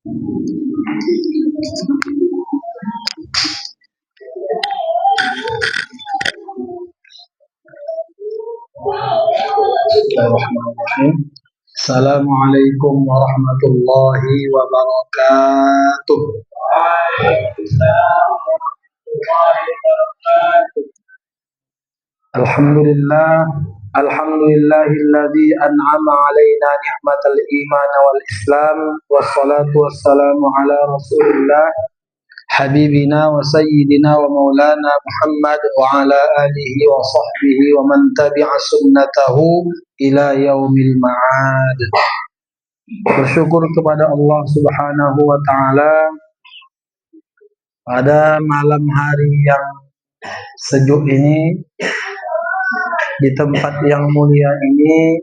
Bismillahirrahmanirrahim. Assalamualaikum warahmatullahi wabarakatuh. Alhamdulillah, alhamdulillahilladzi an'ama alaina ni'matal iman wal islam, wassalatu wassalamu ala rasulillah habibina wa sayyidina wa maulana Muhammad wa ala alihi wa sahbihi wa man tabi'a sunnatahu ila yaumil ma'ad. Bersyukur kepada Allah Subhanahu wa taala pada malam hari yang sejuk ini, di tempat yang mulia ini,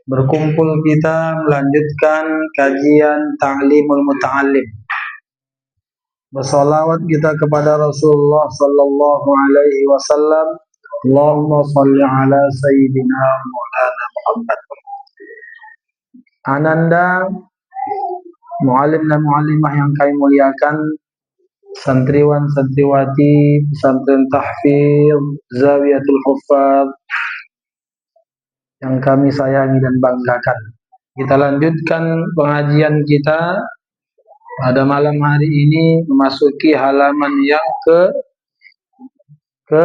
berkumpul kita melanjutkan kajian Ta'limul Muta'allim. Bersalawat kita kepada Rasulullah sallallahu alaihi wasallam. Allahumma shalli ala sayyidina Maulana Muhammad. Ananda muallim dan muallimah yang kami muliakan, santriwan santriwati pesantren tahfidz Zawiyatul Huffaz yang kami sayangi dan banggakan. Kita lanjutkan pengajian kita pada malam hari ini, memasuki halaman yang ke 36.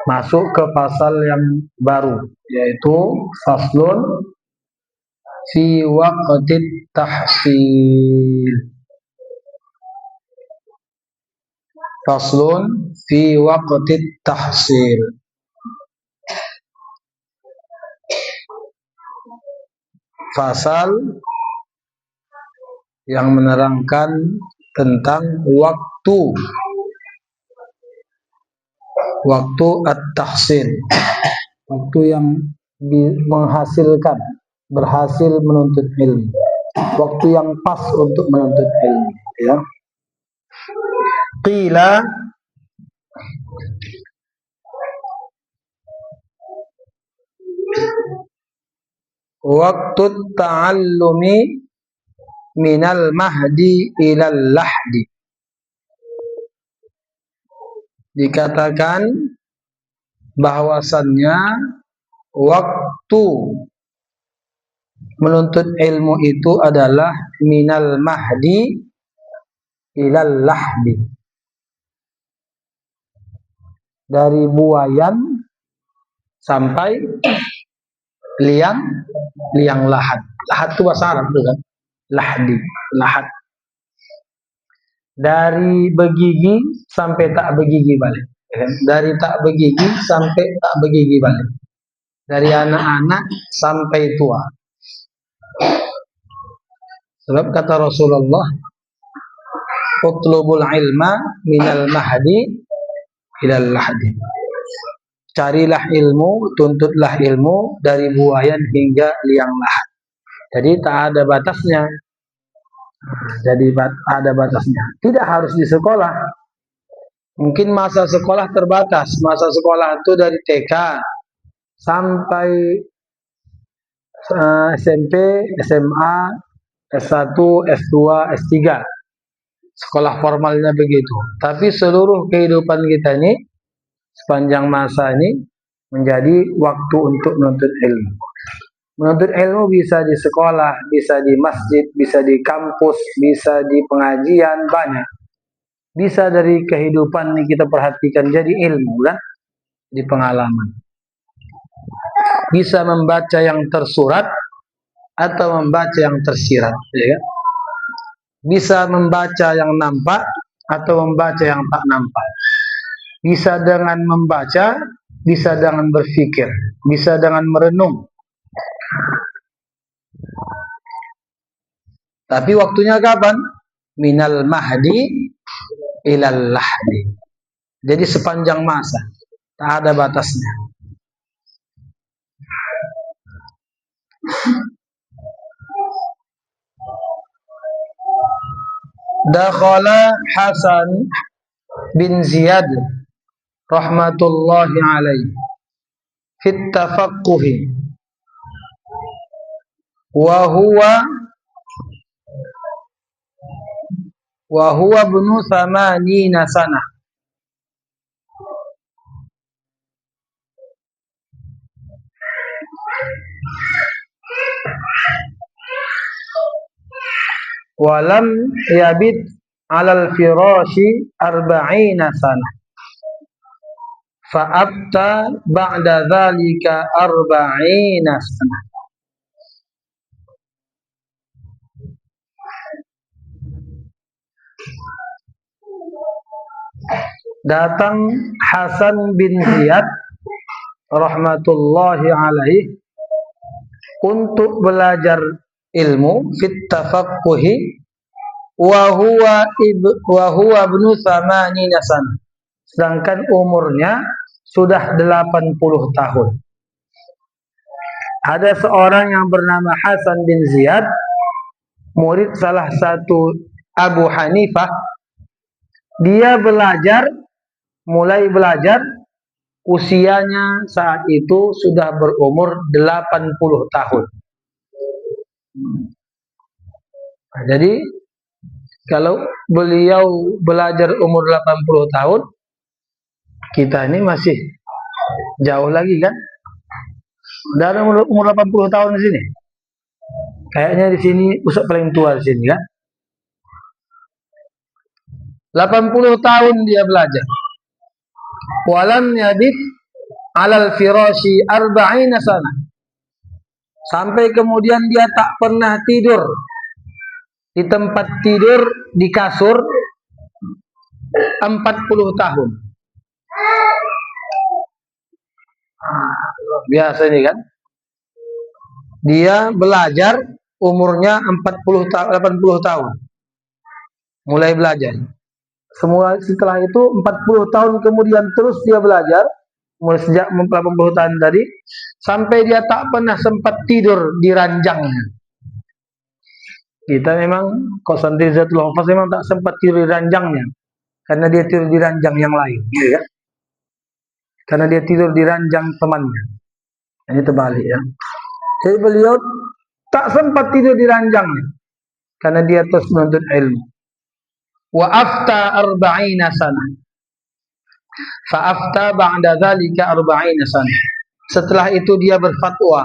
Masuk ke pasal yang baru, yaitu faslun fi waqtit tahsil. Faslun fi waqtit tahsil. Fasal yang menerangkan tentang waktu at-tahsil, waktu yang menghasilkan, berhasil menuntut ilmu, waktu yang pas untuk menuntut ilmu, ya. Qila waktu ta'allumi minal mahdi ilal lahdi. Dikatakan bahwasannya waktu menuntut ilmu itu adalah minal mahdi ilal lahdi, dari buayan sampai liang lahat. Lahat itu bahasa Arab kan? Lahdi, lahat. Dari begigi sampai tak begigi balik. Dari tak begigi sampai tak begigi balik. Dari anak-anak sampai tua. Sebab kata Rasulullah, utlubul ilma minal mahdi ilal lahdi. Carilah ilmu, tuntutlah ilmu dari buayan hingga liang lahat. Jadi tak ada batasnya. Ada batasnya. Tidak harus di sekolah. Mungkin masa sekolah terbatas. Masa sekolah itu dari TK sampai SMP, SMA, S1, S2, S3. Sekolah formalnya begitu. Tapi seluruh kehidupan kita ini, sepanjang masa ini, menjadi waktu untuk menuntut ilmu. Menuntut ilmu bisa di sekolah, bisa di masjid, bisa di kampus, bisa di pengajian, banyak. Bisa dari kehidupan yang kita perhatikan jadi ilmu kan, di pengalaman. Bisa membaca yang tersurat atau membaca yang tersirat, ya kan? Bisa membaca yang nampak atau membaca yang tak nampak. Bisa dengan membaca, bisa dengan berpikir, bisa dengan merenung. Tapi waktunya kapan? Minal mahdi ilal lahdi. Jadi sepanjang masa, tak ada batasnya. Dakhala Hasan bin Ziyad rahmatullahi alaihi fit tafaqquhi wa huwa ibnu thamanina sana. Walam yabit alal firashi arba'ina sana. Fa'abta ba'da dzalika arba'ina sana. Datang Hasan bin Ziyad rahmatullahi alaihi untuk belajar ilmu fit tafaqquhi wa huwa ibnu tsamanina sana. Sedangkan umurnya sudah 80 tahun. Ada seorang yang bernama Hasan bin Ziyad, murid salah satu Abu Hanifah. Dia mulai belajar usianya saat itu sudah berumur 80 tahun. Nah, jadi kalau beliau belajar umur 80 tahun, kita ini masih jauh lagi kan? Udah ada umur 80 tahun di sini. Kayaknya di sini Ustaz paling tua di sini kan? 80 tahun dia belajar. Walam yabit alal firashi arba'ina sana. Sampai kemudian dia tak pernah tidur di tempat tidur di kasur 40 tahun. Biasa ini kan. Dia belajar umurnya 80 tahun. Mulai belajar. Semua setelah itu 40 tahun kemudian terus dia belajar. Mulai sejak 80 tahun tadi sampai dia tak pernah sempat tidur di ranjangnya. Kita memang Qasantri Zatul Hufaz memang tak sempat tidur di ranjangnya karena dia tidur di ranjang yang lain, ya. Karena dia tidur di ranjang temannya. Ini terbalik ya. Jadi beliau tak sempat tidur di ranjangnya karena dia terus menuntut ilmu. Wa afta arba'ina sana. Fa afta ba'da dzalika arba'ina sana. Setelah itu dia berfatwa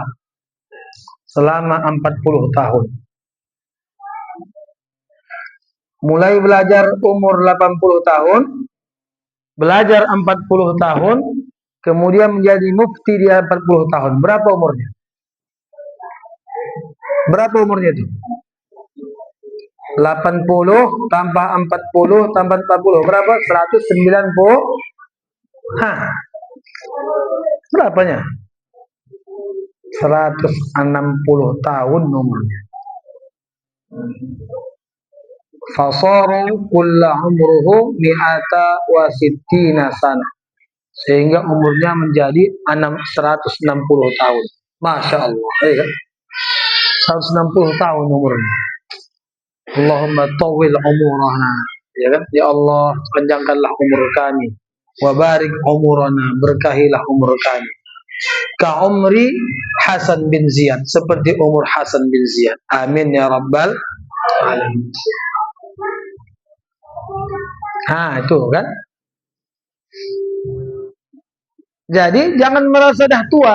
selama 40 tahun. Mulai belajar umur 80 tahun, belajar 40 tahun, kemudian menjadi mufti dia 40 tahun. Berapa umurnya? Berapa umurnya itu? 80 tambah 40 tambah 40. Berapa? 190. Hah. Berapanya? 160 tahun umurnya. Fasaru kulla umruhu mi'ata wa sittina sana. Sehingga umurnya menjadi 160 tahun. Masya Allah, ya. 160 tahun umurnya. Allahumma tawil umurana, ya kan? Ya Allah, panjangkanlah umur kami. Wa barik umurana, berkahilah umur kami. Ka umri Hasan bin Ziyad, seperti umur Hasan bin Ziyad. Amin ya rabbal alamin. Itu kan. Jadi jangan merasa dah tua.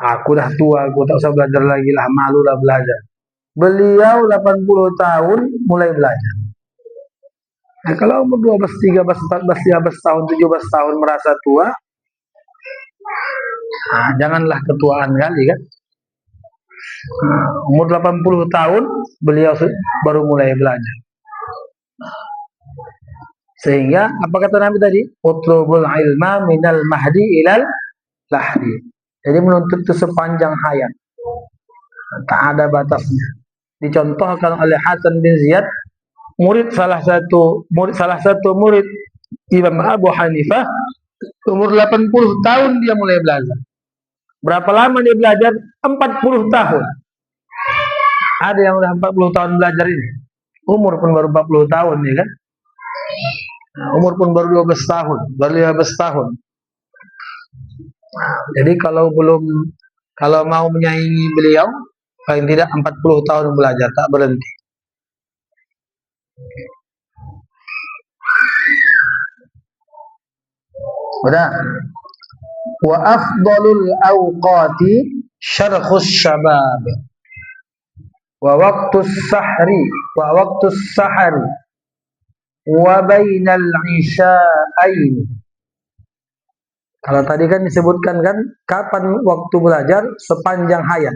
Aku dah tua, aku tak usah belajar lagi lah, malu lah belajar. Beliau 80 tahun mulai belajar. Nah, kalau umur 12, 13, 14, 15 tahun, 17 tahun merasa tua, janganlah ketuaan kali kan. Umur 80 tahun beliau baru mulai belajar. Sehingga apa kata Nabi tadi? Utlubul ilma minal mahdi ilal lahdi. Jadi menuntut itu sepanjang hayat. Tak ada batasnya. Dicontohkan oleh Hasan bin Ziyad, murid salah satu murid Imam Abu Hanifah, umur 80 tahun dia mulai belajar. Berapa lama dia belajar? 40 tahun. Ada yang udah 40 tahun belajar ini. Umur pun baru 40 tahun ya kan? Umur pun baru 12 tahun, baru 15 tahun. Jadi kalau Kalau mau menyaingi beliau, paling tidak 40 tahun belajar, tak berhenti. Udah. Wa afdalul awqati syarkhus syabab wa waqtus sahri wa bainal isya'ain. Kalau tadi kan disebutkan kan kapan waktu belajar sepanjang hayat.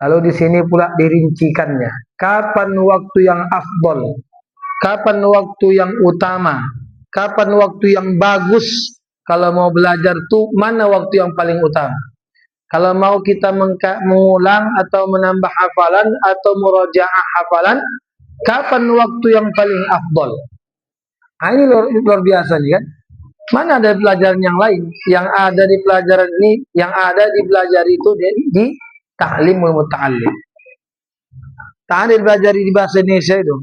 Lalu di sini pula dirincikannya. Kapan waktu yang afdal? Kapan waktu yang utama? Kapan waktu yang bagus? Kalau mau belajar tuh mana waktu yang paling utama? Kalau mau kita mengulang atau menambah hafalan atau murajaah hafalan, kapan waktu yang paling afdal? Nah, ini luar biasa nih kan. Mana ada pelajaran yang lain? Yang ada di pelajaran ini, yang ada di belajar itu di ta'limul muta'allim. Tak ada belajar di bahasa Indonesia itu.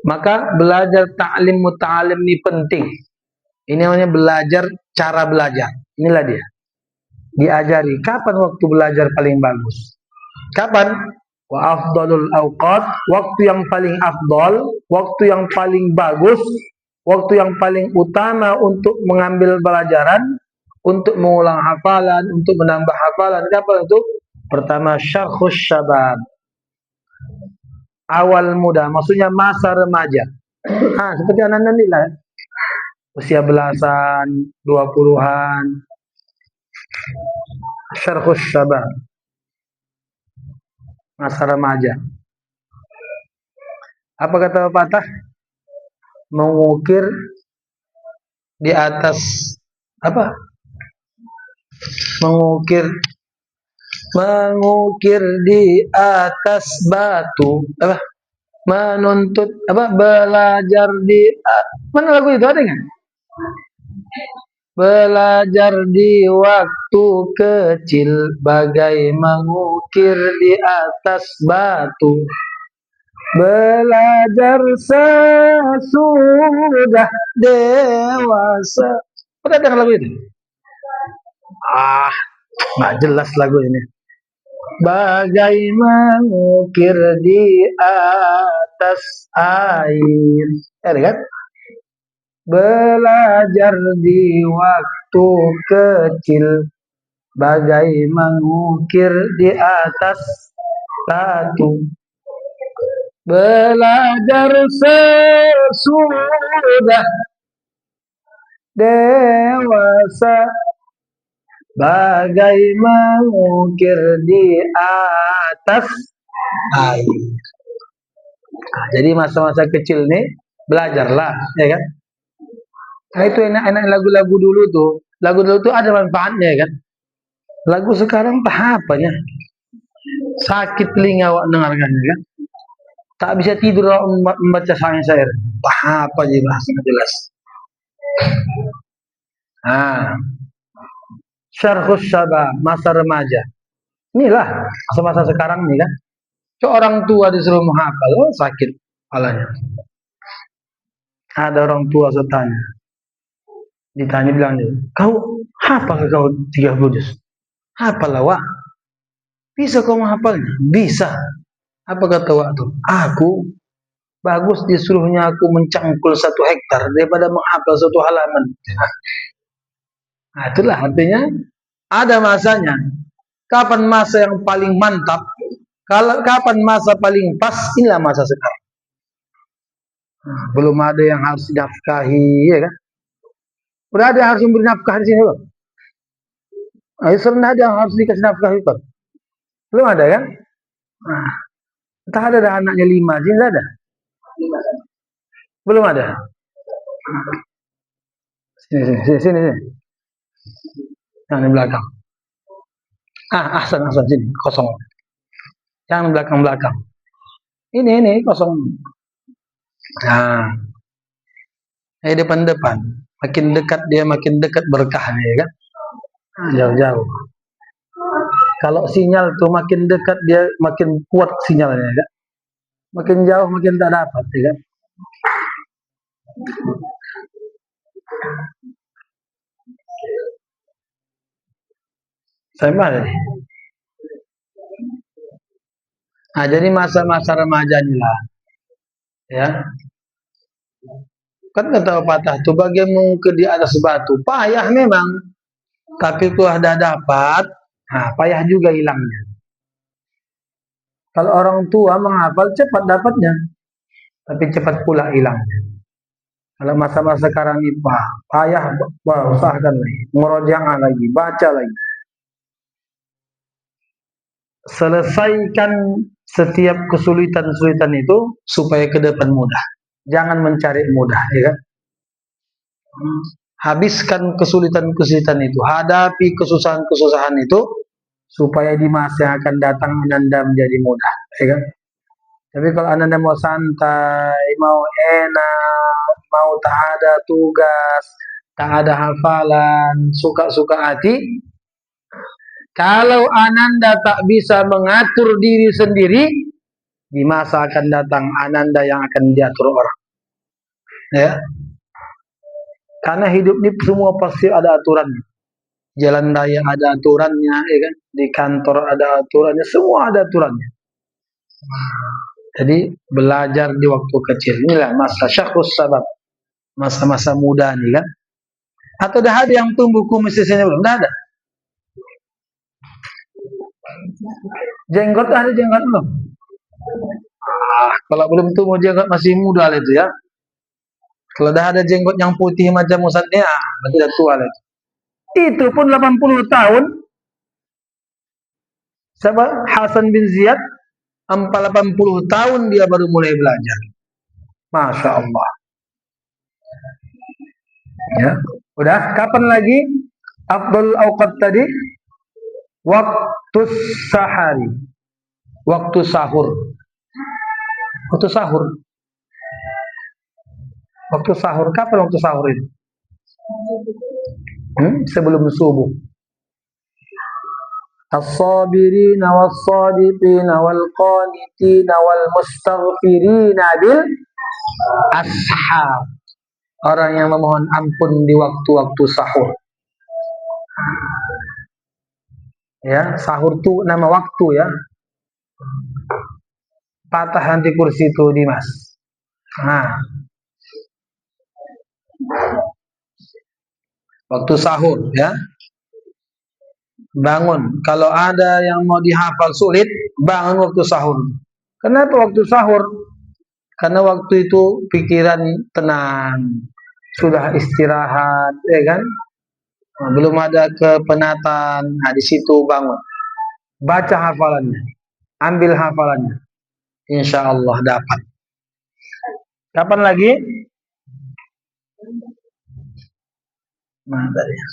Maka belajar ta'lim muta'allim ini penting. Ini namanya belajar cara belajar. Inilah dia. Diajari kapan waktu belajar paling bagus. Kapan? Wa afdalul awqat, waktu yang paling afdal, waktu yang paling bagus, waktu yang paling utama untuk mengambil pelajaran, untuk mengulang hafalan, untuk menambah hafalan. Kapan itu? Pertama, syarkhus syabab. Awal muda, maksudnya masa remaja. Seperti anak-anak ini lah. Usia belasan, 20-an. Syarkhus syabab. Masa remaja. Apa kata pepatah? Mengukir di atas apa? Mengukir di atas batu apa? Menuntut apa? Belajar di mana lagu itu ada nggak? Belajar di waktu kecil bagai mengukir di atas batu. Belajar sesudah dewasa. Pernah dengar lagu itu? Nggak jelas lagu ini. Bagai mengukir di atas air. Ya kan? Belajar di waktu kecil bagai mengukir di atas batu. Belajar sesudah dewasa bagai mengukir di atas air. Nah, jadi masa-masa kecil nih belajarlah, ya kan? Nah, itu enak-enak lagu-lagu dulu tuh. Lagu dulu tuh ada manfaatnya, ya kan? Lagu sekarang apanya? Sakit telinga awak dengarkannya, kan? Tak bisa tidur membaca syair. Apa aja bahasa jelas. Syarkhus syabab, masa remaja. Inilah masa-masa sekarang nih kan. Orang tua disuruh menghafal, sakit kepalanya. Ada orang tua setanya. Ditanya bilang dia, kau hafal kau 30 juz? Hafal lah, Wak. Bisa kau menghafalnya? Bisa. Apa kata waktu? Aku bagus disuruhnya aku mencangkul 1 hektar daripada menghafal 1 halaman. Nah, itulah artinya ada masanya. Kapan masa yang paling mantap? Kalau kapan masa paling pas? Inilah masa sekarang. Nah, belum ada yang harus dinafkahi, ya kan? Udah ada yang harus memberi nafkah di sini, Bang. Sering ada yang harus dikasih nafkah itu. Belum ada kan? Nah, entah ada anaknya 5, sini ada. Belum ada. Sini. Yang di belakang. Ahsan sini kosong. Yang belakang. Ini kosong. Nah, depan. Makin dekat berkahnya, ya kan? Jauh-jauh. Kalau sinyal tuh makin dekat dia makin kuat sinyalnya, ya kan? Makin jauh makin tak dapat, ya kan? Sama deh. Nah, jadi masa-masa remaja inilah, ya. Kan kata patah tuh bagian mengukir di atas batu. Payah memang. Tapi kalau ada dapat, nah, payah juga hilangnya. Kalau orang tua menghafal cepat dapatnya, tapi cepat pula hilangnya. Kalau masa-masa sekarang ini payah, usahakan lagi, murojaah lagi, baca lagi. Selesaikan setiap kesulitan-kesulitan itu supaya ke depan mudah. Jangan mencari mudah, ya kan? Habiskan kesulitan-kesulitan itu, hadapi kesusahan-kesusahan itu supaya di masa yang akan datang Anda menjadi mudah, ya kan? Tapi kalau Anda mau santai, mau enak, mau tak ada tugas, tak ada hafalan, suka-suka hati, kalau Ananda tak bisa mengatur diri sendiri, di masa akan datang Ananda yang akan diatur orang. Ya, karena hidup ini semua pasti ada aturannya. Jalan raya ada aturannya, ya kan? Di kantor ada aturannya, semua ada aturannya. Jadi belajar di waktu kecil inilah masa syakhus sabab, masa-masa muda nih kan. Atau dah ada yang tumbuh kumis di sini belum? Dah ada. Jenggot ada jenggot belum? Kalau belum tumbuh jenggot masih muda lah itu ya. Kalau dah ada jenggot yang putih macam Ustadznya, berarti dah tua lah. Itu pun 80 tahun. Siapa? Hasan bin Ziyad, 80 tahun dia baru mulai belajar. Masya Allah. Ya, udah. Kapan lagi? Afdal awqat tadi? Waktu sahari. Waktu sahur. Waktu sahur. Waktu sahur. Kapan waktu sahur itu? Sebelum subuh. As-sabirina was-sadiqina wal-qanitina wal-mustaghfirina bil ashab. Orang yang memohon ampun di waktu-waktu sahur. Ya, sahur itu nama waktu ya. Patah nanti kursi itu Dimas. Nah, waktu sahur ya. Bangun. Kalau ada yang mau dihafal sulit, bangun waktu sahur. Kenapa waktu sahur? Karena waktu itu pikiran tenang, sudah istirahat, ya kan? Belum ada kepenatan. Nah, di situ bangun. Baca hafalannya, ambil hafalannya. Insya Allah dapat. Kapan lagi? Mana ya?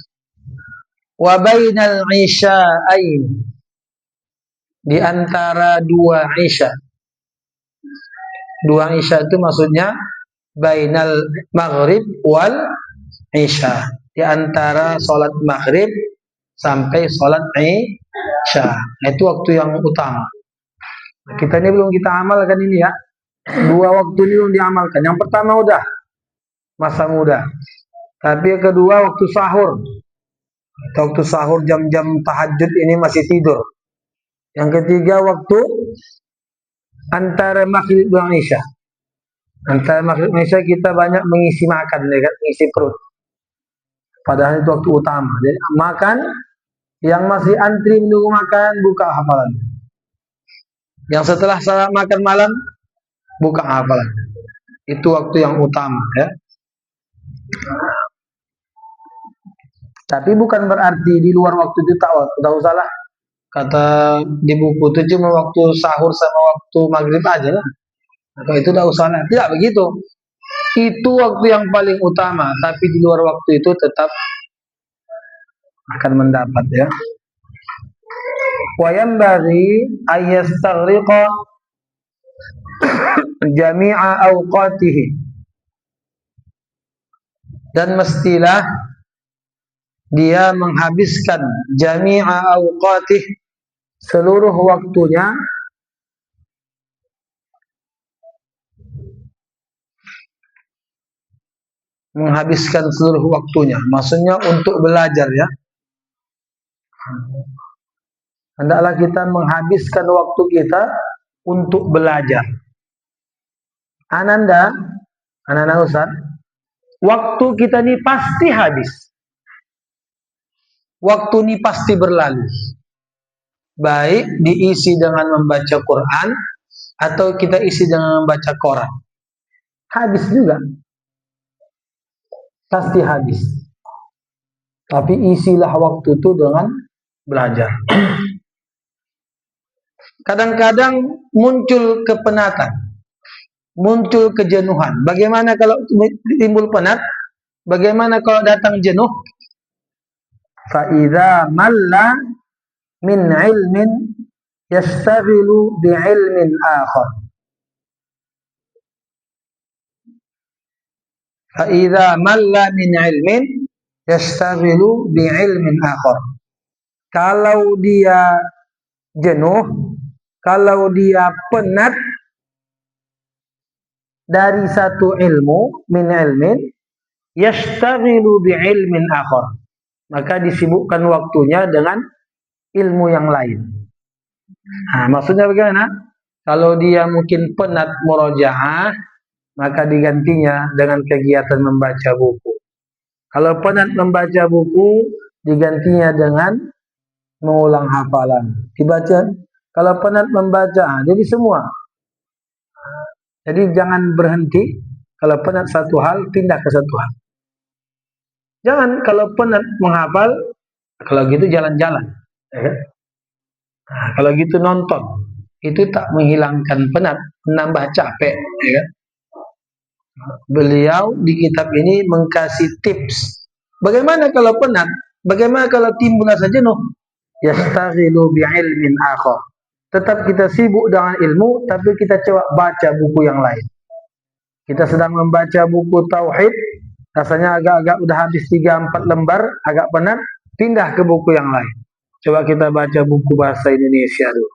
Wa bainal isya'ain, di antara dua isya. Dua isya itu maksudnya bainal maghrib wal isya, di antara sholat maghrib sampai sholat isya. Itu waktu yang utama. Kita ini belum kita amalkan ini ya. Dua waktu ini belum diamalkan. Yang pertama udah masa muda. Tapi yang kedua waktu sahur. Waktu sahur jam-jam tahajud ini masih tidur. Yang ketiga waktu antara maghrib dan isya. Antara maghrib dan isya kita banyak mengisi makan, ya kan? Mengisi perut. Padahal itu waktu utama. Jadi makan, yang masih antri menunggu makan, buka hafalan. Yang setelah salat makan malam, buka hafalan. Itu waktu yang utama ya. Tapi bukan berarti di luar waktu itu tak usah lah. Kata di buku itu cuma waktu sahur sama waktu maghrib aja lah. Atau itu tak usah lah. Tidak begitu. Itu waktu yang paling utama. Tapi di luar waktu itu tetap akan mendapat ya. Wa yanbaghi ayyastaghriqa jami'a awqatihi, dan mestilah dia menghabiskan jami'a awqatih, seluruh waktunya, menghabiskan seluruh waktunya maksudnya untuk belajar ya. Hendaklah kita menghabiskan waktu kita untuk belajar. Ananda Ustaz, waktu kita ini pasti habis. Waktu ini pasti berlalu. Baik diisi dengan membaca Quran atau kita isi dengan membaca koran. Habis juga. Pasti habis. Tapi isilah waktu itu dengan belajar. Kadang-kadang muncul kepenatan, muncul kejenuhan. Bagaimana kalau timbul penat? Bagaimana kalau datang jenuh? Fa'idha malla min ilmin yastaghilu bi'ilmin akhar. Fa'idha malla min ilmin yastaghilu bi'ilmin akhar. Kalau dia jenuh, kalau dia penat dari satu ilmu, min ilmin yastaghilu bi'ilmin akhar, maka disibukkan waktunya dengan ilmu yang lain. Nah, maksudnya bagaimana? Kalau dia mungkin penat murojaah, maka digantinya dengan kegiatan membaca buku. Kalau penat membaca buku, digantinya dengan mengulang hafalan. Dibaca. Kalau penat membaca, jadi semua. Jadi jangan berhenti. Kalau penat satu hal, pindah ke satu hal. Jangan kalau penat menghafal, kalau gitu jalan-jalan. Ya. Nah, kalau gitu nonton. Itu tak menghilangkan penat, menambah capek. Ya. Beliau di kitab ini mengkasih tips. Bagaimana kalau penat? Bagaimana kalau timbul rasa jenuh? Yastaghilu bi'ilmin akhar. Tetap kita sibuk dengan ilmu, tapi kita coba baca buku yang lain. Kita sedang membaca buku tauhid, rasanya agak-agak udah habis 3-4 lembar, agak penat, pindah ke buku yang lain. Coba kita baca buku bahasa Indonesia dulu.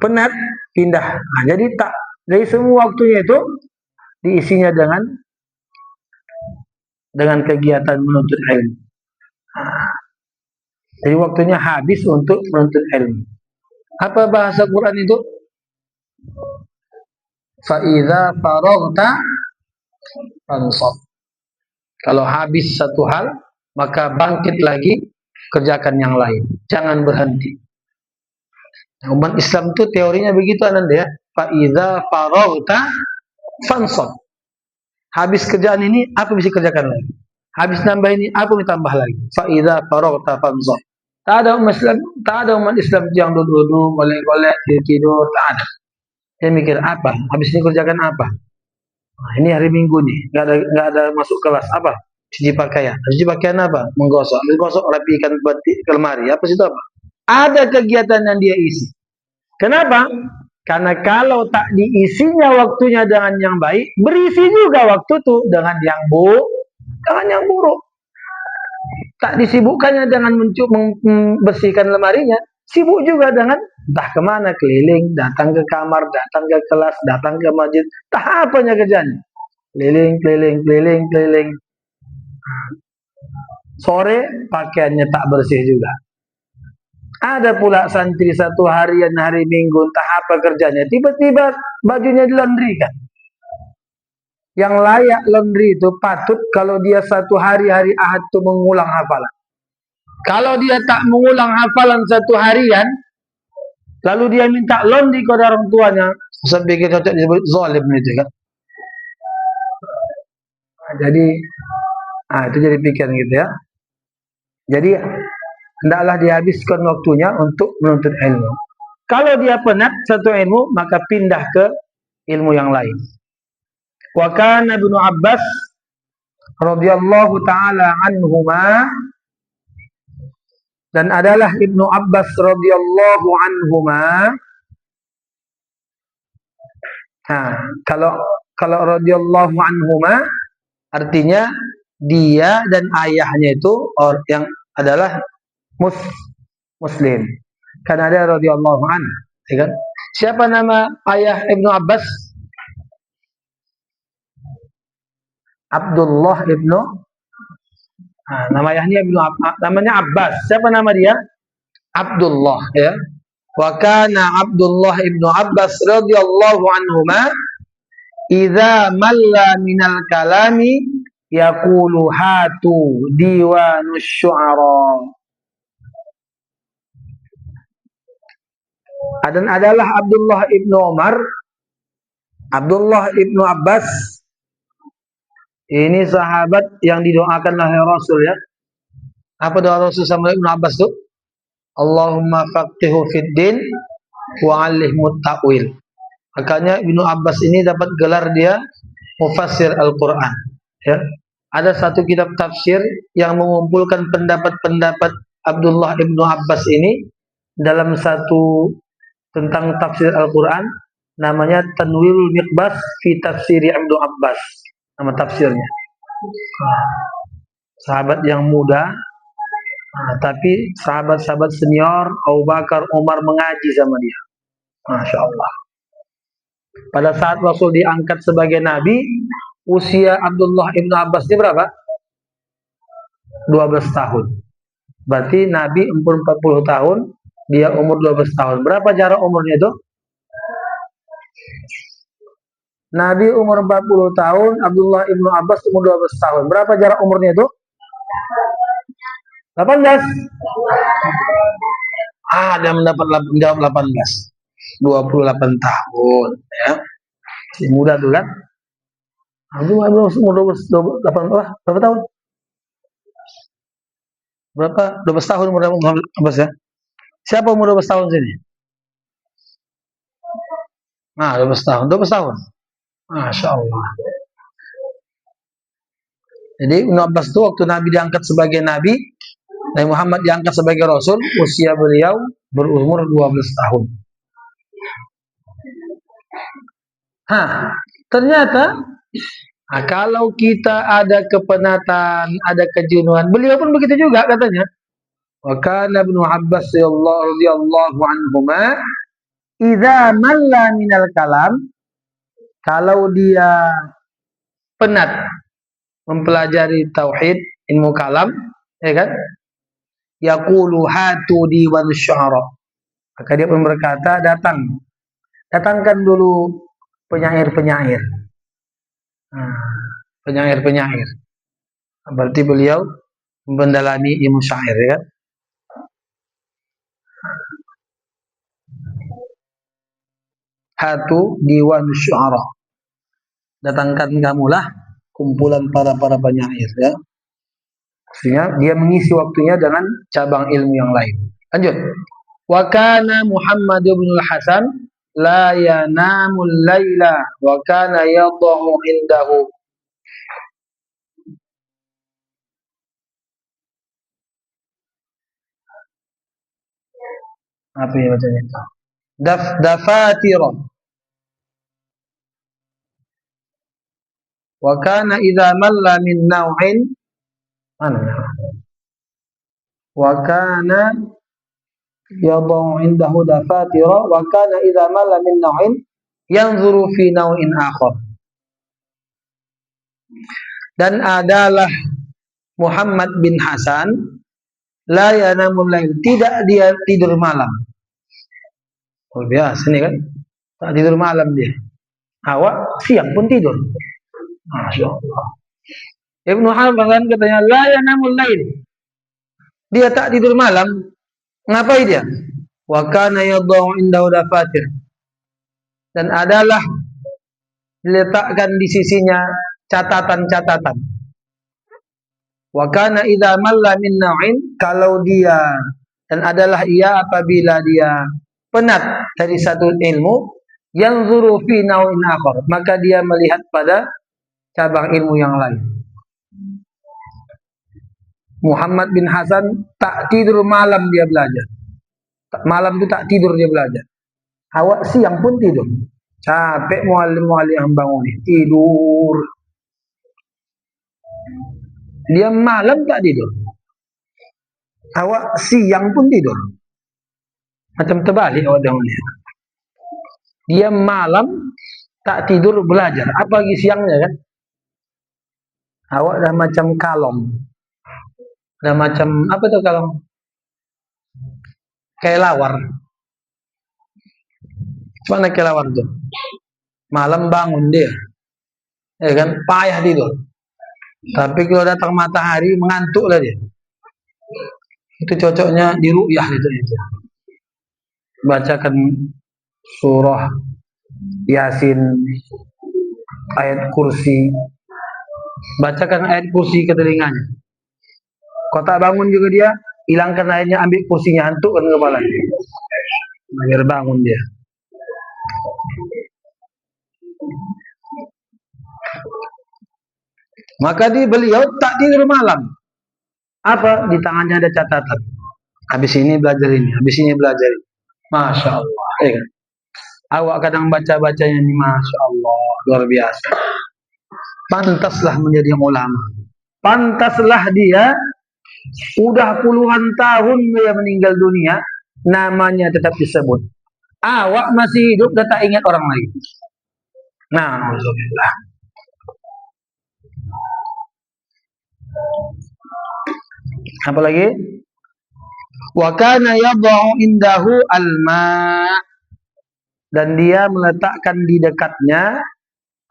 Penat, pindah. Nah, jadi semua waktunya itu diisinya dengan kegiatan menuntut ilmu. Nah, jadi waktunya habis untuk menuntut ilmu. Apa bahasa Quran itu? Fa'idha faragta fansab. Kalau habis satu hal, maka bangkit lagi, kerjakan yang lain. Jangan berhenti. Umat Islam itu teorinya begitu, Ananda ya. Fa'idha faragta fansab. Habis kerjaan ini, apa bisa kerjakan lagi? Habis nambah ini, apa bisa tambah lagi? Fa'idha faragta fansab. Tak ada umat Islam yang duduk-duduk, golek-golek, tidur, tak ada. Dia mikir apa? Habis ini kerjakan apa? Nah, ini hari Minggu nih, nggak ada masuk kelas apa? Cuci pakaian. Cuci pakaian apa? Menggosok. Menggosok, rapikan batik ke lemari. Apa sih itu apa? Ada kegiatan yang dia isi. Kenapa? Karena kalau tak diisinya waktunya dengan yang baik, berisi juga waktu itu dengan yang buruk. Tak disibukkannya dengan membersihkan lemarinya, sibuk juga dengan entah kemana, keliling, datang ke kamar, datang ke kelas, datang ke masjid, tak apanya kerjanya, keliling. Sore pakaiannya tak bersih juga. Ada pula santri satu harian hari Minggu entah apa kerjanya, tiba-tiba bajunya dilondrikan. Yang layak laundry itu patut kalau dia satu hari Ahad itu mengulang hafalan. Kalau dia tak mengulang hafalan satu harian, lalu dia minta laundry kepada orang tuanya, saya pikir cocok disebut zalim itu kan. Jadi, itu jadi pikiran gitu ya. Jadi hendaklah dihabiskan waktunya untuk menuntut ilmu. Kalau dia penat satu ilmu, maka pindah ke ilmu yang lain. Wa kana Ibnu Abbas radhiyallahu taala anhuma, dan adalah Ibnu Abbas radhiyallahu anhuma. Kalau radhiyallahu anhuma artinya dia dan ayahnya itu yang adalah muslim. Karena ada radhiyallahu an, ya kan? Siapa nama ayah Ibnu Abbas? Abdullah ibnu, nama ayahnya namanya Abbas. Siapa nama dia? Abdullah ya. Wa kana Abdullah ibnu Abbas radhiyallahu anhuma idza malla minal kalami yaqulu hatu diwanus syu'ara. Dan adalah Abdullah ibnu Umar, Abdullah ibnu Abbas, ini sahabat yang didoakan oleh Rasul ya. Apa doa Rasul sama Ibnu Abbas tuh? Allahumma faqihu fid din wa 'allimhu ta'wil. Makanya Ibnu Abbas ini dapat gelar dia mufassir Al-Qur'an ya. Ada satu kitab tafsir yang mengumpulkan pendapat-pendapat Abdullah ibnu Abbas ini dalam satu tentang tafsir Al-Qur'an, namanya Tanwirul Miqbas fi Tafsiri Ibnu Abbas, nama tafsirnya. Sahabat yang muda, tapi sahabat-sahabat senior Abu Bakar, Umar mengaji sama dia. Masya Allah. Pada saat Rasul diangkat sebagai Nabi, usia Abdullah ibnu Abbas ini berapa? 12 tahun. Berarti Nabi umur 40 tahun, dia umur 12 tahun. Berapa jarak umurnya itu? Nabi umur 40 tahun, Abdullah ibnu Abbas umur 12 tahun. Berapa jarak umurnya itu? 18. Dia menjawab 18. 28 tahun ya. Masih muda tuh kan? Abdullah umur 18 berapa tahun? Berapa? 12 tahun umur Abbas ya. Siapa umur 12 tahun sini? 12 tahun. 12 tahun. Masya Allah. Jadi Ibnu Abbas itu waktu Nabi diangkat sebagai Nabi, Nabi Muhammad diangkat sebagai Rasul, usia beliau berumur 12 tahun. Ternyata kalau kita ada kepenatan, ada kejenuhan, beliau pun begitu juga katanya. Wa kana Ibnu Abbas radhiyallahu anhuma idza malla minal kalam, kalau dia penat mempelajari tauhid, ilmu kalam, ya kan? Yaqulu hatu diwan syu'ara. Maka dia pun berkata, datangkan dulu penyair-penyair. Penyair-penyair. Berarti beliau mendalami ilmu syair ya. Hatu diwan syu'ara. Datangkan kamulah kumpulan para penyair ya. Sehingga dia mengisi waktunya dengan cabang ilmu yang lain. Lanjut. Wa kana Muhammad bin Hasan la yanamul laila wa kana yadhu indahu. Apa ya bacanya? Dafatira. Wa kana idza malla min naw'in wa kana yadhu indahu dafatira wa kana idza malla min naw'in yanzuru fi naw'in akhar. Dan adalah Muhammad bin Hasan la yanamul lail, tidak dia tidur malam. Oh biasa nih kan, tak tidur malam dia. Awak siang pun tidur. Masya Allah. Ibnu Hasan katanya la yanamul lail, dia tak tidur malam. Ngapain dia? Wa kana yadhu indahu dafatir, dan adalah diletakkan di sisinya catatan-catatan. Wa kana idza malla min naw'in, kalau dia, dan adalah ia apabila dia penat dari satu ilmu, yanzuru fi naw'in akhar, maka dia melihat pada cabang ilmu yang lain. Muhammad bin Hasan tak tidur malam dia belajar. Malam itu tak tidur dia belajar. Awak siang pun tidur. Capek muallim-muallim yang bangun tidur. Dia malam tak tidur. Awak siang pun tidur. Macam terbalik awak dahulunya. Dia malam tak tidur belajar. Apa lagi siangnya kan? Awak dah macam kalong. Dah macam apa tuh kalong? kelawar. Mana kelawar tuh? Malam bangun dia, ya kan? Payah tidur. Tapi kalau datang matahari mengantuk lah dia. Itu cocoknya di ru'yah itu. Bacakan surah Yasin, ayat kursi, bacakan ayat kursi ke telinganya. Kau tak bangun juga dia, hilangkan ayatnya, ambil kursinya, hantukkan kepala dia. Biar bangun dia. Maka beliau tak tidur malam. Apa? Di tangannya ada catatan. Habis ini belajar ini, habis ini belajar ini. Masya Allah. Ya kan? Awak kadang baca-bacanya ini, Masya Allah, luar biasa. Pantaslah menjadi ulama. Pantaslah dia, udah puluhan tahun dia meninggal dunia, namanya tetap disebut. Awak masih hidup dan tak ingat orang lain. Nah, alhamdulillah. Apa lagi? Wa kana yad'u indahu al-ma, dan dia meletakkan di dekatnya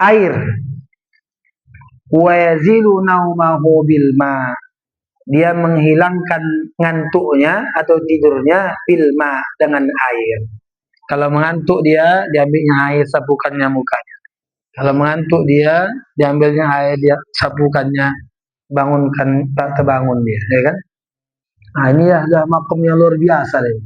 air. Wa yazilu naumahu bil ma, dia menghilangkan ngantuknya atau tidurnya bil ma, dengan air. Kalau mengantuk dia diambilnya air, sapukannya mukanya. Kalau mengantuk dia diambilnya air, dia sapukannya, bangunkan, terbangun dia, ya kan? Nah, ini adalah makom yang luar biasa deh.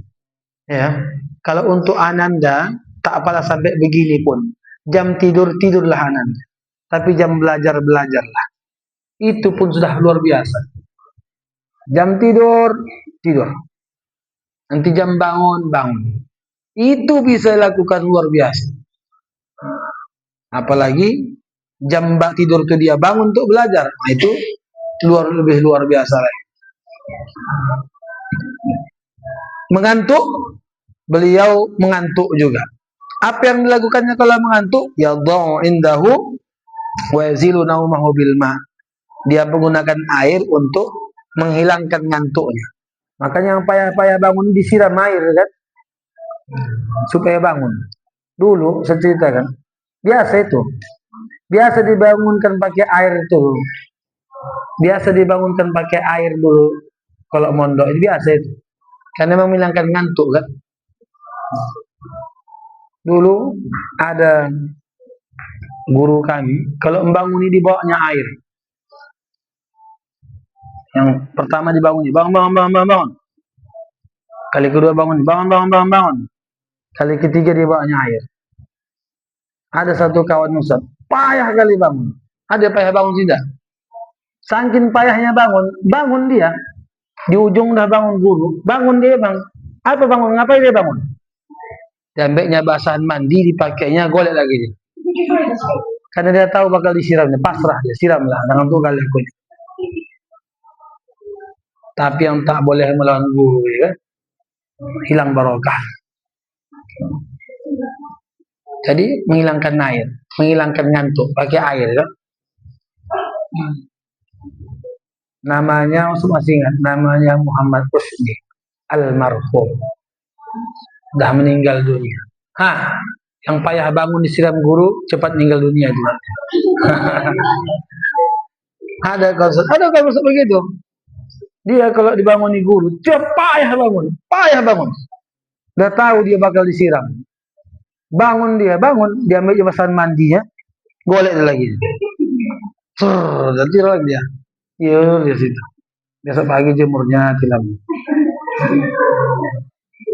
Ya. Kalau untuk Ananda tak apalah sampai begini pun. Jam tidur tidurlah Ananda. Tapi jam belajar belajarlah. Itu pun sudah luar biasa. Jam tidur tidur. Nanti jam bangun bangun. Itu bisa dilakukan luar biasa. Apalagi jam tidur itu dia bangun untuk belajar. Nah, itu lebih luar biasa lagi. Mengantuk, beliau mengantuk juga. Apa yang dilakukannya kalau mengantuk? Yadha'u indahu wa yazilu naumahu bil ma. Dia menggunakan air untuk menghilangkan ngantuknya. Makanya yang payah-payah bangun disiram air kan, supaya bangun. Dulu saya ceritakan, biasa itu. Biasa dibangunkan pakai air itu. Biasa dibangunkan pakai air dulu kalau mondok, itu biasa itu. Karena menghilangkan ngantuk kan. Dulu ada guru kami, kalau membangun ini dibawanya air. Yang pertama dibangun, bangun. Kali kedua bangun, bangun. Kali ketiga dibawanya air. Ada satu kawan Ustaz, payah kali bangun. Ada payah bangun tidak? Saking payahnya bangun dia. Di ujung dah bangun guru, bangun dia bang. Apa bangun? Ngapain dia bangun? Diambilnya basahan mandi, dipakainya, golek lagi dia. Karena dia tahu bakal disiramnya, pasrah dia, siramlah, jangan tuh kali aku. Tapi yang tak boleh melawan guru ya, hilang barokah. Jadi menghilangkan air, menghilangkan ngantuk pakai air kan. Namanya masih ingat, namanya Muhammad Rusdi almarhum, dah meninggal dunia. Yang payah bangun disiram guru cepat meninggal dunia itu. Ada kalau begitu. Dia kalau dibanguni guru, dia payah bangun. Udah tahu dia bakal disiram. Bangun, dia ambil basahan mandinya, golek dia lagi. Tidur lagi dia. Iya, dia situ. Besok pagi jemurnya tilam.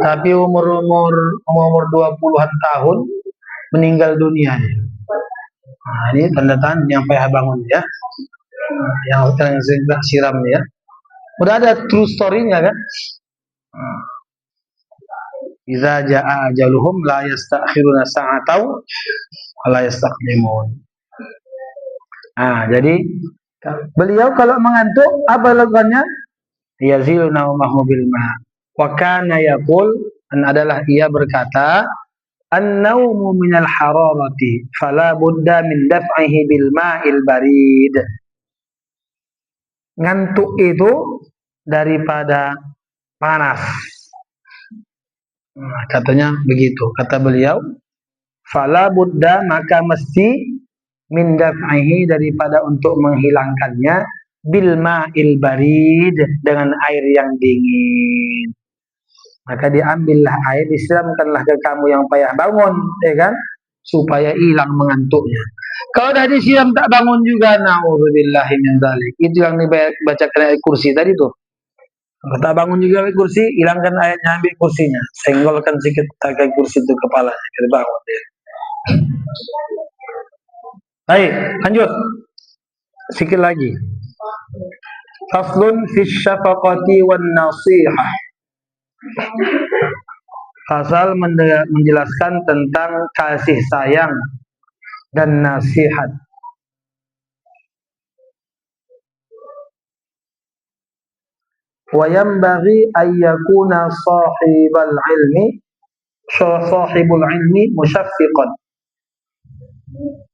Tapi umur 20-an tahun meninggal dunia. Nah, ini tanda-tanda yang payah bangun ya. Yang sering siram ya. Udah ada true story-nya kan? Idza jaa ajaluhum la yastakhiruna sa'atan wa la yastaqdimun. Jadi beliau kalau mengantuk apa lakukannya? Yazilu naumahu bil ma. Wa kana yaqul, adalah ia berkata, an-naumu minal hararati fala budda min daf'ihi bil ma'il barid. Ngantuk itu daripada panas, Nah, katanya begitu. Kata beliau, fala buddha, maka mesti min daf'ihi, daripada untuk menghilangkannya, bil ma'il barid, dengan air yang dingin. Maka diambillah air, disiramkanlah ke kamu yang payah bangun, ya kan? Supaya hilang mengantuknya. Kalau dah disiram tak bangun juga, na'udzubillahi min dzalik. Itu yang dibacakan ayat kursi tadi tuh. Kalau tak bangun juga ambil kursi, hilangkan ayatnya, ambil kursinya. Senggolkan sedikit pakai kursi itu kepalanya, kita bangun dia. Baik, lanjut. Sikit lagi. Faslun fi syafaqati wan nasihah. Pasal menjelaskan tentang kasih sayang dan nasihat. Wa yanbaghi an yakuna sahibul ilmi musyaffiqan.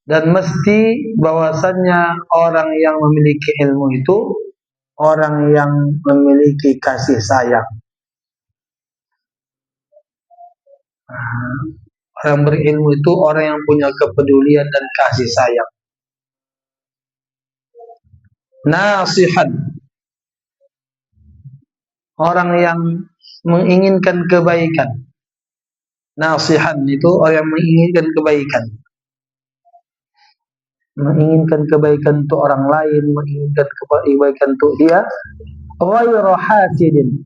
Dan mesti bahwasannya orang yang memiliki ilmu itu orang yang memiliki kasih sayang. Orang berilmu itu orang yang punya kepedulian dan kasih sayang. Nasihat, orang yang menginginkan kebaikan. Nasihat itu orang yang menginginkan kebaikan. Menginginkan kebaikan untuk orang lain, menginginkan kebaikan untuk dia. Ghairu hasidin,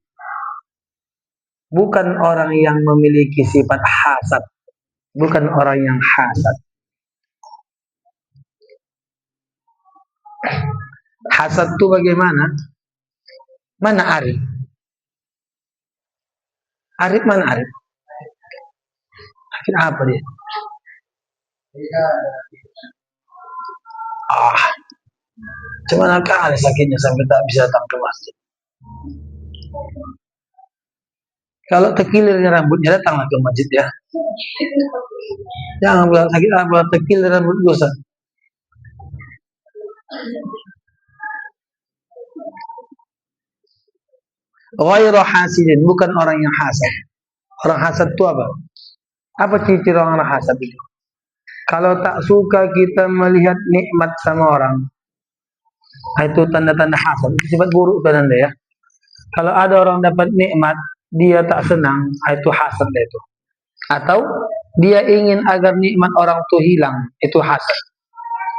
bukan orang yang memiliki sifat hasad, bukan orang yang hasad. Hasad itu bagaimana? Mana Arif? Arif mana Arif? Arif apa dia? Cuman kali sakitnya sampai tak bisa datang ke masjid. Kalau tekilirnya rambutnya, datanglah ke masjid ya. Jangan bilang sakit apa, tekilir rambut dosa. Ghairu hasidin, bukan orang yang hasad. Orang hasad itu apa? Apa ciri orang hasad itu? Kalau tak suka kita melihat nikmat sama orang, itu tanda-tanda hasad. Itu sifat buruk tanda ya. Kalau ada orang dapat nikmat, dia tak senang, itu hasad itu. Atau dia ingin agar nikmat orang itu hilang, itu hasad.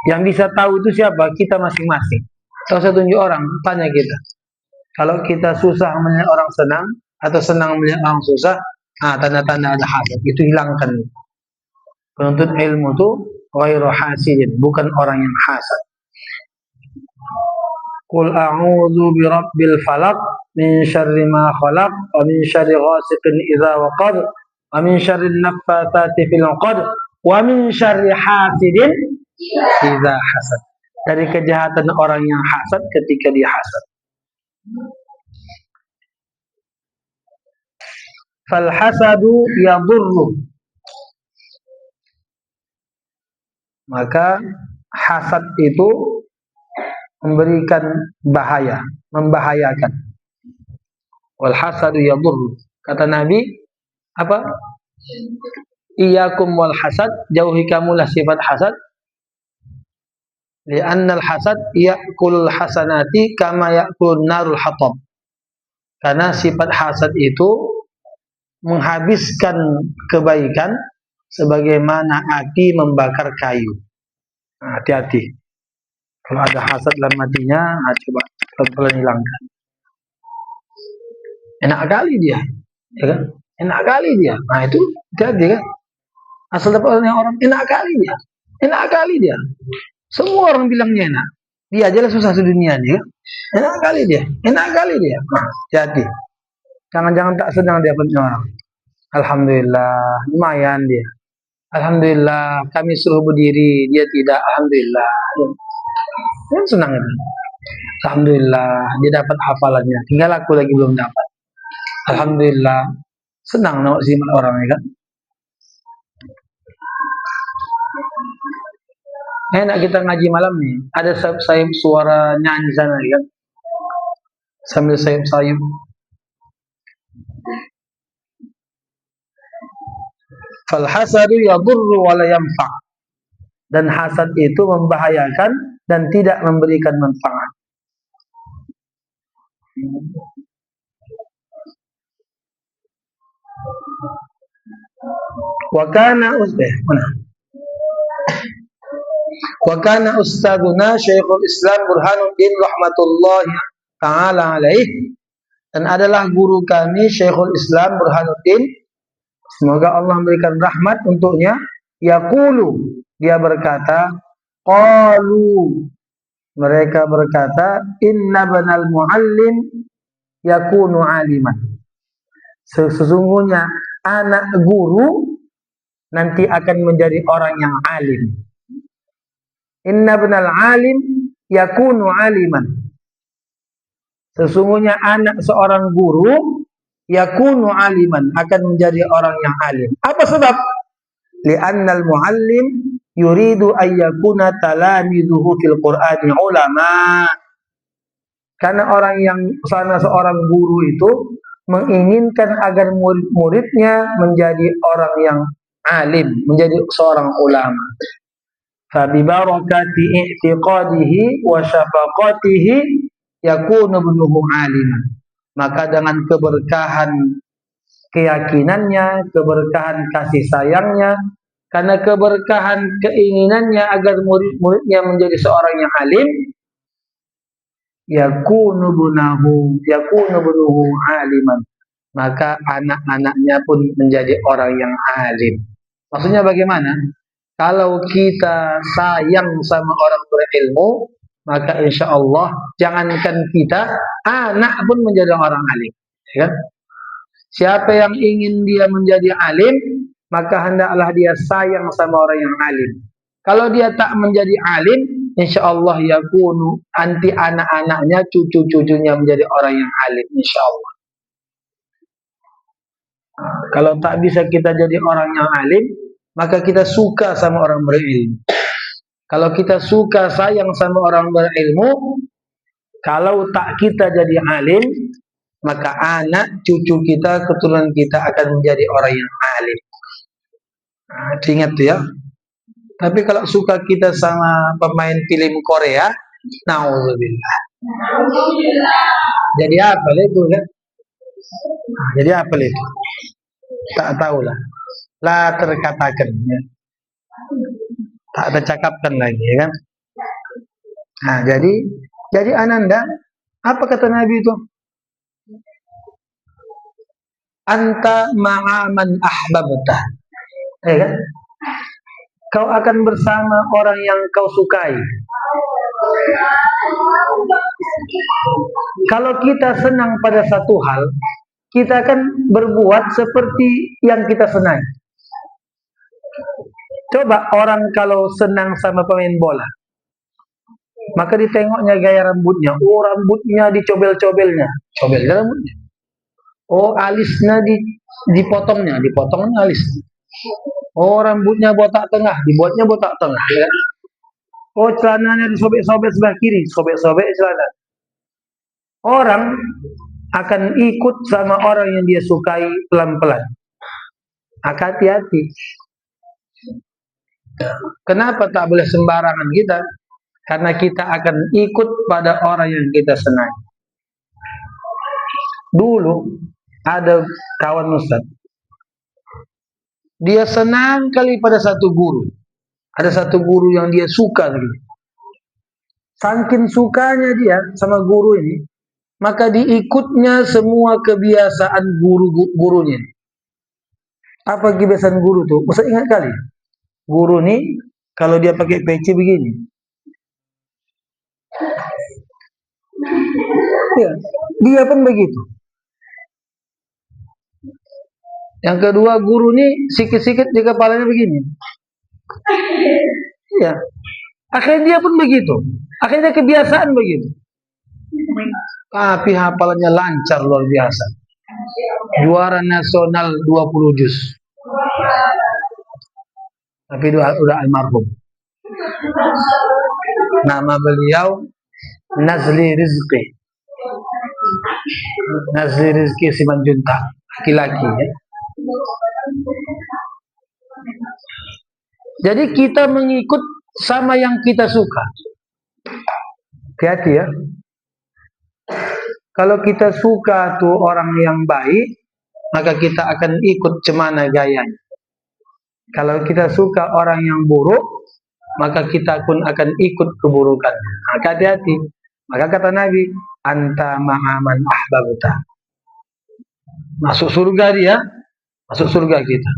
Yang bisa tahu itu siapa? Kita masing-masing. Kalau saya tunjuk orang, tanya kita. Kalau kita susah melihat orang senang atau senang melihat orang susah, tanda-tanda ada hasad, itu hilangkan. Penuntut ilmu itu ghairu hasidin, bukan orang yang hasad. Qul a'udzu birabbil falaq min syarri ma khalaq wa min syarri ghasiqin idza waqab wa min syarri naffatsati fil 'uqad wa min syarri hasidin idza hasad. Dari kejahatan orang yang hasad ketika dia hasad. Fal hasadu yadurru, maka hasad itu memberikan bahaya, membahayakan. Wal hasadu yadurru, kata Nabi apa? Iyyakum wal hasad, jauhi kamulah sifat hasad. Li'annal hasad ya'kulul hasanati kama ya'kulun narul hatab. Karena sifat hasad itu menghabiskan kebaikan sebagaimana api membakar kayu. Hati-hati. Kalau ada hasad dalam hatinya, coba pelan-pelan hilangkan. Enak kali dia, ya kan? Enak kali dia. Itu hati-hati kan? Asal dapat orang enak kali dia, enak kali dia. Semua orang bilangnya enak. Dia aja lah susah sedunia nih kan? Enak kali dia, enak kali dia. Hati-hati. Jangan-jangan tak senang dia punya orang. Alhamdulillah, lumayan dia. Alhamdulillah, kami suruh berdiri, dia tidak. Alhamdulillah. Yang senang itu. Alhamdulillah, dia dapat hafalannya. Tinggal aku lagi belum dapat. Alhamdulillah, senang nak simak orang ya kan. Enak kita ngaji malam nih. Ada sayup suara nyanyi sana ya kan. Sambil sayup-sayup. Fal hasadu yadurru wa la yanfa'. Dan hasad itu membahayakan dan tidak memberikan manfaat. Wa kana ustadzuna Syekhul Islam Burhanuddin rahmatullahi taala alaih, dan adalah guru kami Syekhul Islam Burhanuddin, semoga Allah memberikan rahmat untuknya, yaqulu, dia berkata, qalu, mereka berkata, inna banal muallim yakunu aliman. Sesungguhnya anak guru nanti akan menjadi orang yang alim. Inna banal alim yakunu aliman. Sesungguhnya anak seorang guru yakunu aliman, akan menjadi orang yang alim. Apa sebab? Li'annal muallim yuridu ayyakuna talamiduhu fil Qur'ani ulama. Karena orang yang seorang guru itu menginginkan agar murid-muridnya menjadi orang yang alim, menjadi seorang ulama. Fa bi barakati i'tiqadihi wa syafaqatihi yakunu ibnuhu aliman. Maka dengan keberkahan keyakinannya, keberkahan kasih sayangnya, karena keberkahan keinginannya agar murid-muridnya menjadi seorang yang alim, yakunu ibnuhu aliman, maka anak-anaknya pun menjadi orang yang alim. Maksudnya bagaimana? Kalau kita sayang sama orang berilmu, maka insya Allah jangankan kita, anak pun menjadi orang alim, ya kan? Siapa yang ingin dia menjadi alim, maka hendaklah dia sayang sama orang yang alim. Kalau dia tak menjadi alim, insya Allah yakunu, nanti anak-anaknya, cucu-cucunya menjadi orang yang alim, insya Allah. Kalau tak bisa kita jadi orang yang alim, maka kita suka sama orang berilmu. Kalau kita suka sayang sama orang berilmu, kalau tak kita jadi alim, maka anak, cucu kita, keturunan kita akan menjadi orang yang alim. Ingat ya. Tapi kalau suka kita sama pemain film Korea, naudzubillah. Jadi apa itu kan? Jadi apa itu? Tak tahulah. La terkatakan, ya. Tak tercakapkan lagi, ya kan? Nah, jadi ananda, apa kata Nabi itu? Anta ma'aman ahbabta, ya kan? Kau akan bersama orang yang kau sukai. Kalau kita senang pada satu hal, kita akan berbuat seperti yang kita senang. Coba orang kalau senang sama pemain bola, maka ditengoknya gaya rambutnya. Oh, rambutnya dicobel-cobelnya, cobelnya rambutnya. Oh, alisnya dipotongnya alis. Oh, rambutnya botak tengah, dibuatnya botak tengah, ya. Oh, celananya disobek-sobek sebelah kiri, sobek-sobek celana. Orang akan ikut sama orang yang dia sukai pelan-pelan. Hati-hati. Kenapa tak boleh sembarangan kita? Karena kita akan ikut pada orang yang kita senang. Dulu ada kawan Ustaz, dia senang kali pada satu guru. Ada satu guru yang dia suka sekali. Saking sukanya dia sama guru ini, maka diikutnya semua kebiasaan gurunya. Apa kebiasaan guru tuh? Ustaz ingat kali, guru nih kalau dia pakai peci begini, ya, dia pun begitu. Yang kedua, guru nih sikit-sikit di kepalanya begini, ya. Akhirnya dia pun begitu. Akhirnya kebiasaan begitu. Tapi hafalannya lancar luar biasa. Juara nasional 20 juz. Tapi udah almarhum. Nama beliau Nazli Rizki. Nazli Rizki Simanjuntak, laki-laki, ya. Jadi kita mengikut sama yang kita suka. Hati-hati ya. Kalau kita suka tuh orang yang baik, maka kita akan ikut cemana gayanya. Kalau kita suka orang yang buruk, maka kita pun akan ikut keburukan. Maka hati-hati. Maka kata Nabi, anta ma'aman ahbabta. Masuk surga dia, masuk surga kita.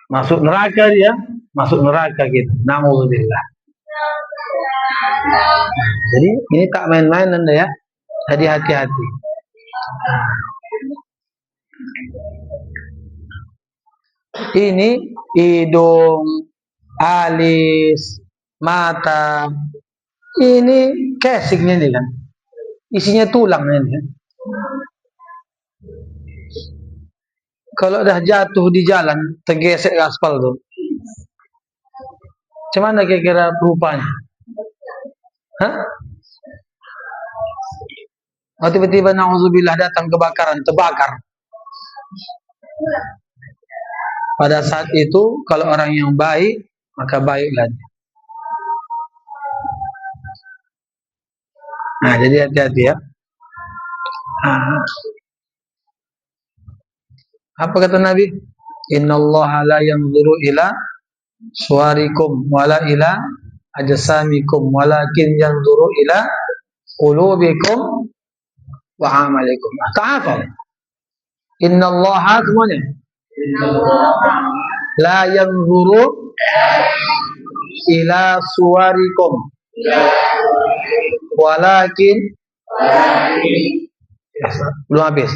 Masuk neraka dia, masuk neraka kita. Na'udzubillah. Jadi ini tak main-main Anda ya. Jadi hati-hati. Ini hidung, alis, mata. Ini casingnya nih kan. Isinya tulang ini. Kalau udah jatuh di jalan, tergesek aspal tuh. Cuman kira-kira rupanya? Hah? Oh, tiba-tiba na'udzubillah datang kebakaran, terbakar. Pada saat itu, kalau orang yang baik, maka baiklah dia. Nah, jadi hati-hati ya. Apa kata Nabi? Innallaha la yanzuru ila suwarikum wala ila ajsamikum walakin yanzuru ila qulubikum wa amalikum. Ta'afal. Innallaha semuanya. La yanzuru ila suwarikum walakin belum habis.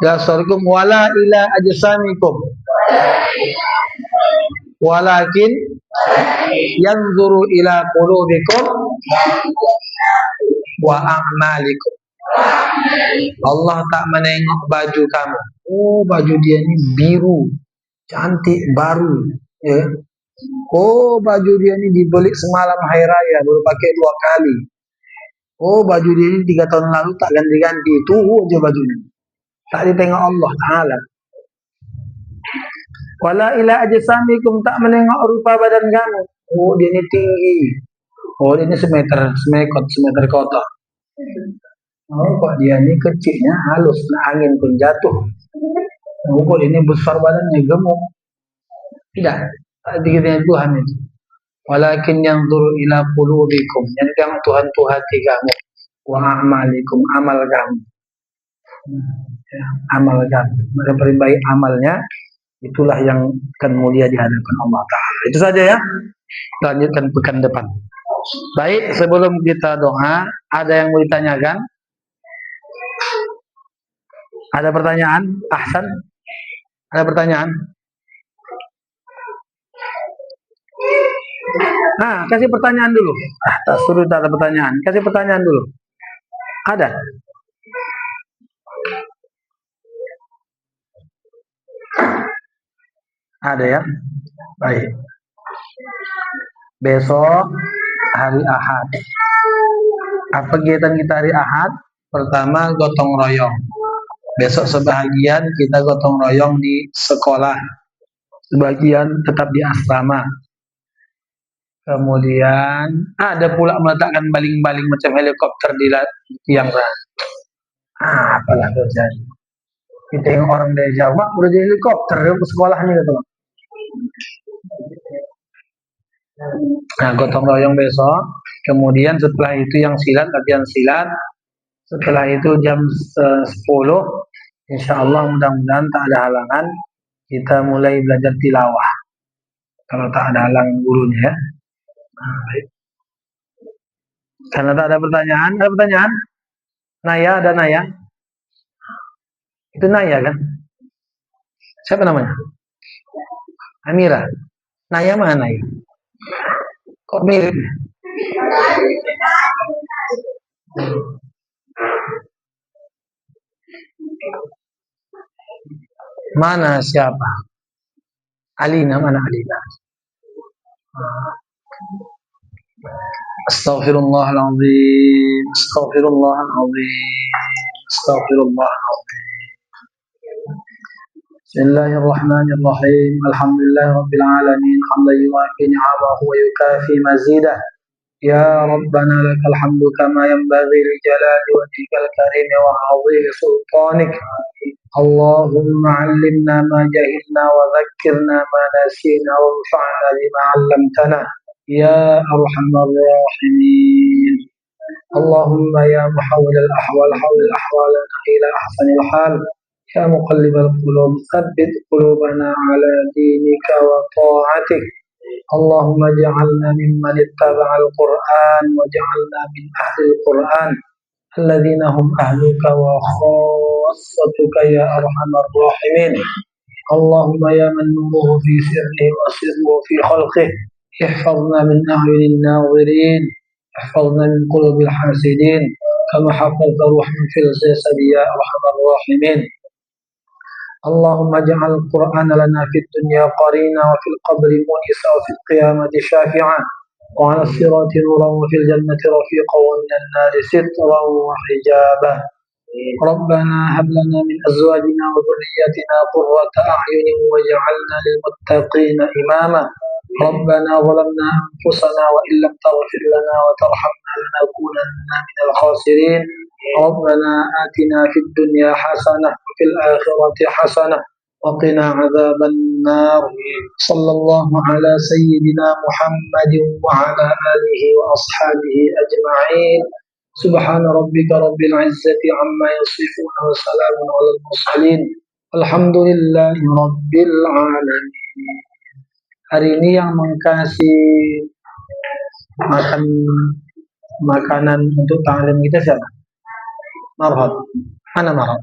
La suwarikum wala ila ajsamikum walakin yanzuru ila qulubikum wa a'malikum. Allah tak menengok baju kamu. Oh, baju dia ini biru, cantik, baru, ya. Oh, baju dia ini dibeli semalam hari raya, baru pakai 2 kali. Oh, baju dia ini 3 tahun lalu tak ganti-ganti, itu aja bajunya. Tak ditengok Allah Ta'ala. Wala ila ajsamikum, tak menengok rupa badan kamu. Oh, dia ini tinggi. Oh, dia ini semeter kotor. Oh, kok dia ini kecilnya halus, angin pun jatuh. Oh, kok ini besar badannya, gemuk. Tidak, dikiranya Tuhan itu. Walakin yang turu ila qulubikum, yang tengok Tuhan tuh hati kamu. Wa a'malikum, amal kamu. Amal kamu. Yang paling baik amalnya, itulah yang akan mulia di hadapan Allah Ta'ala. Itu saja ya. Lanjutkan pekan depan. Baik, sebelum kita doa, ada yang mau ditanyakan? Ada pertanyaan? Ahsan? Ada pertanyaan? Nah, kasih pertanyaan dulu. Tak suruh tak ada pertanyaan. Kasih pertanyaan dulu. Ada? Ada ya? Baik. Besok hari Ahad. Apa kegiatan kita hari Ahad? Pertama, gotong royong. Besok sebahagian kita gotong royong di sekolah. Sebagian tetap di asrama. Kemudian ada pula meletakkan baling-baling macam helikopter di tiang rel. Apalah terjadi. Kita tengok orang dari jauh, Mak, udah jadi helikopter ke sekolah nih gitu. Nah, gotong royong besok. Kemudian setelah itu yang silat, latihan silat. Setelah itu jam 10, insya Allah mudah-mudahan tak ada halangan, kita mulai belajar tilawah. Kalau tak ada halangan gurunya ya. Karena tak ada pertanyaan, ada pertanyaan? Naya, ada Naya? Itu Naya kan? Siapa namanya? Amira. Naya mana Naya? Kok mirip? Mana siapa? Alina, mana Alina? Astaghfirullahaladzim. Astaghfirullahaladzim. Astaghfirullahaladzim. Bismillahirrahmanirrahim. Alhamdulillahirabbil alamin. Hamdan yuwafi ni'amahu wa yukafi mazidah. Ya Rabbana lakal hamdu kama yanbaghi li jalali wajhikal karim wa 'azimi sultanik. Allahumma 'allimna ma jahilna wa dhakkirna ma nasina wanfa'na bima 'allamtana ya arhamar rahimin. Allahumma ya muhawwil al-ahwal hawwil ahwalana ila ahsanil hal. Ya muqallibal qulub tsabbit qulubana 'ala dinika wa ta'atik. Allahumma ij'alna mimman ittaba'al Qur'an waj'alna min ahlil Qur'an alladzina hum ahluka wa khassatuka ya arhamar rahimin. Allahumma ya man nuruhu fi sirrihi wa sirruhu fi khalqihi ihfazna min a'yunil nadhirin ihfazna min qulubil hasidin kama hafazta ruhan fil jasadi ya arhamar rahimin. اللهم اجعل القرآن لنا في الدنيا قرينا وفي القبر مونسا وفي القيامة شافعا وعلى الصراط نورا وفي الجنة رفيقا ومن النار سترا وحجابا. ربنا هب لنا من أزواجنا وذرياتنا قرة أعين واجعلنا للمتقين إماما. ربنا ظلمنا أنفسنا وإن لم تغفر لنا وترحمنا لنكونن من الخاسرين. ربنا آتنا في الدنيا حسنة وفي الآخرة حسنة وقنا عذاب النار. صلى الله على سيدنا محمد وعلى آله وأصحابه أجمعين. سبحان ربك رب العزة عما يصفون وسلام على المرسلين الحمد لله رب العالمين. Hari ini yang mengkasih makanan untuk ta'lim kita siapa? Marhab. Mana Marhab?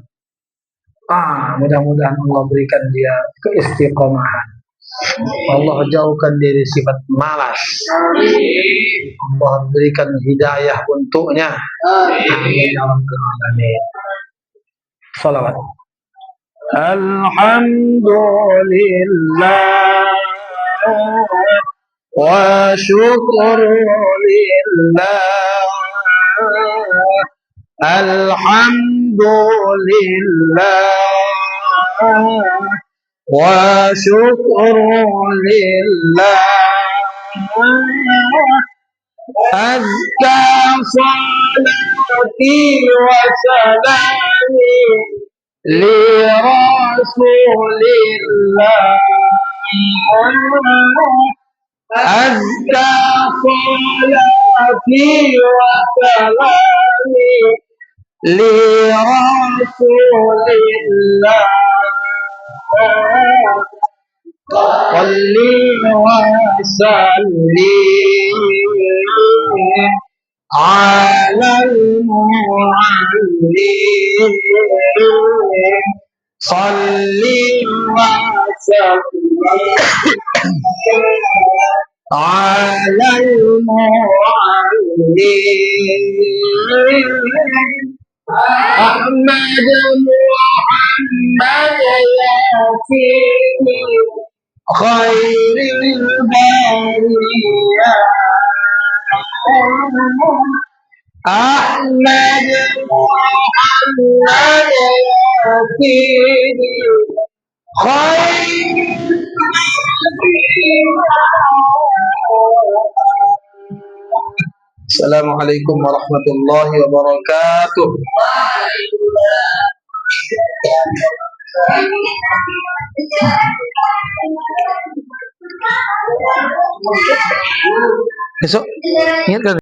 Mudah-mudahan Allah berikan dia keistiqomahan. Allah jauhkan dari sifat malas. Allah berikan hidayah untuknya. Amin ya rabbal alamin. Salawat. Alhamdulillah wa syukrulillah. Alhamdulillah wa syukrulillah. Azka salati wa salami li rasulillah. Azka salati wa salami li rasulillah. Salli wa sallim ala al-mu'allim. Salli wa sallim ala al-mu'allim. Ahmad Muhammad Yasin khairil bariyah. Ahmad Muhammad Yasin khairil bariyah. Assalamualaikum warahmatullahi wabarakatuh. Besok ingat kan?